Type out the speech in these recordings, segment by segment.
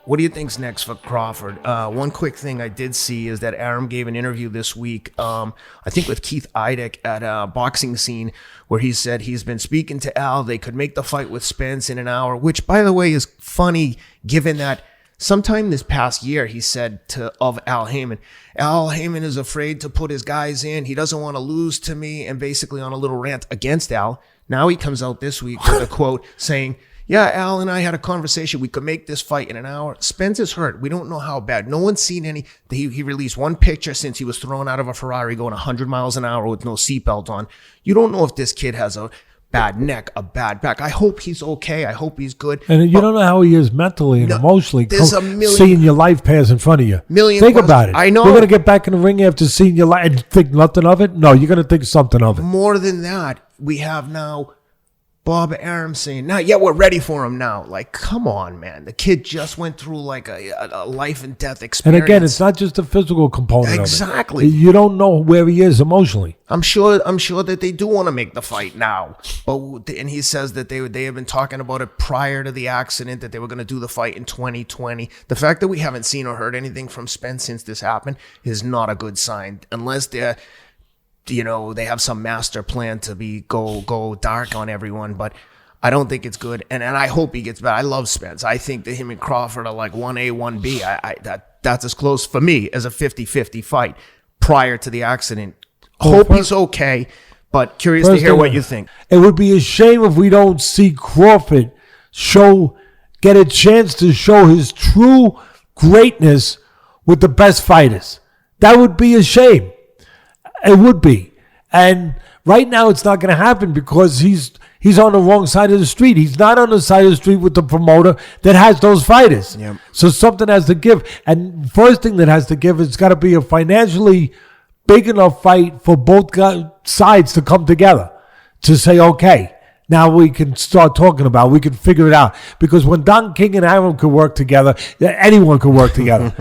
What do you think's next for Crawford? One quick thing I did see is that Arum gave an interview this week, I think with Keith Idec at Boxing Scene, where he said he's been speaking to Al. They could make the fight with Spence in an hour, which, by the way, is funny given that sometime this past year he said of Al Heyman is afraid to put his guys in. He doesn't want to lose to me, and basically on a little rant against Al. Now he comes out this week with a quote saying, yeah, Al and I had a conversation. We could make this fight in an hour. Spence is hurt. We don't know how bad. No one's seen any. He released one picture since he was thrown out of a Ferrari going 100 miles an hour with no seatbelt on. You don't know if this kid has a bad neck, a bad back. I hope he's okay. I hope he's good. And you don't know how he is mentally and emotionally. There's a million, seeing your life pass in front of you. Think about it. I know. You're going to get back in the ring after seeing your life and think nothing of it? No, you're going to think something of it. More than that, we have now Bob Arum saying, "Now, yeah, we're ready for him now." Like, come on, man. The kid just went through like a life and death experience. And again, it's not just the physical component exactly. of it. You don't know where he is emotionally. I'm sure that they do want to make the fight now. And he says that they have been talking about it prior to the accident, that they were going to do the fight in 2020. The fact that we haven't seen or heard anything from Spence since this happened is not a good sign, unless they have some master plan to go dark on everyone, but I don't think it's good. And I hope he gets back. I love Spence. I think that him and Crawford are like 1A, 1B. That's as close for me as a 50-50 fight prior to the accident. Hope he's okay, but curious to hear what you think. It would be a shame if we don't see Crawford get a chance to show his true greatness with the best fighters. That would be a shame. It would be. And right now it's not going to happen because he's on the wrong side of the street. He's not on the side of the street with the promoter that has those fighters. Yep. So something has to give. And first thing that has to give, it's got to be a financially big enough fight for both sides to come together to say, okay, now we can start talking about, we can figure it out. Because when Don King and Arum could work together, anyone could work together,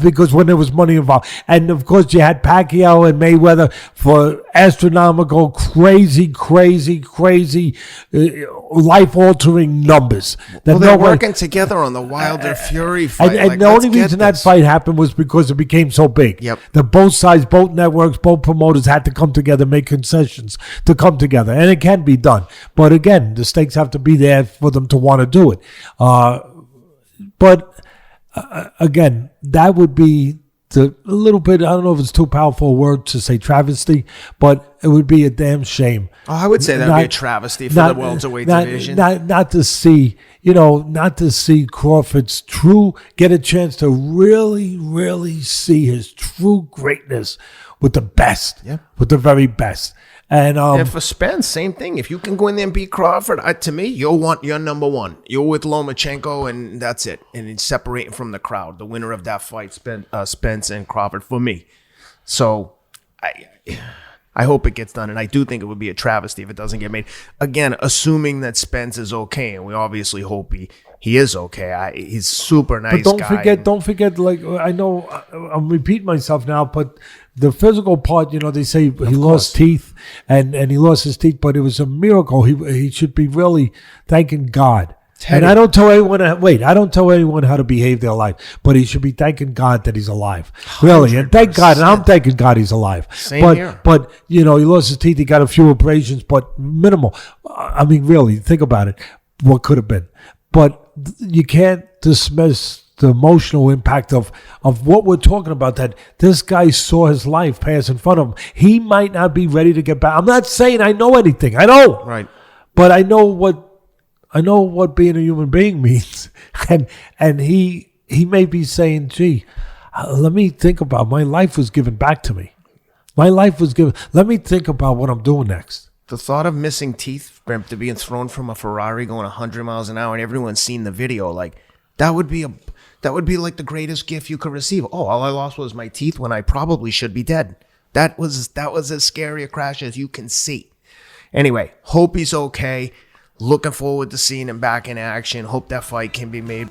because when there was money involved. And of course you had Pacquiao and Mayweather for astronomical, crazy, life-altering numbers. They're working together on the Wilder Fury fight. And the only reason that fight happened was because it became so big. Yep. That both sides, both networks, both promoters had to come together, make concessions to come together. And it can be done. But again, the stakes have to be there for them to want to do it. But again, that would be a little bit, I don't know if it's too powerful a word to say travesty, but it would be a damn shame. Oh, I would say that would be a travesty for the welterweight division. Not to see Crawford's get a chance to really see his true greatness with the best, with the very best. And for Spence, same thing. If you can go in there and beat Crawford, to me, you're number one. You're with Lomachenko, and that's it. And it's separating from the crowd. The winner of that fight, Spence and Crawford, for me. So I hope it gets done, and I do think it would be a travesty if it doesn't get made. Again, assuming that Spence is okay, and we obviously hope he is okay. He's super nice guy. But don't forget. Like, I know I'm repeating myself now, but the physical part, they say he lost teeth, and he lost his teeth, but it was a miracle. He should be really thanking God. And I don't tell anyone how to behave their life, but he should be thanking God that he's alive. Really. And thank God. And I'm thanking God he's alive. Same here. But, he lost his teeth. He got a few abrasions, but minimal. I mean, really, think about it. What could have been. But you can't dismiss the emotional impact of what we're talking about, that this guy saw his life pass in front of him. He might not be ready to get back. I'm not saying I know anything. I don't. Right. But I know what being a human being means. And he may be saying, gee, let me think about, my life was given back to me. Let me think about what I'm doing next. The thought of missing teeth, to being thrown from a Ferrari going 100 miles an hour, and everyone's seen the video, like, that would be like the greatest gift you could receive. Oh, all I lost was my teeth when I probably should be dead. That was as scary a crash as you can see. Anyway, hope he's okay. Looking forward to seeing him back in action. Hope that fight can be made.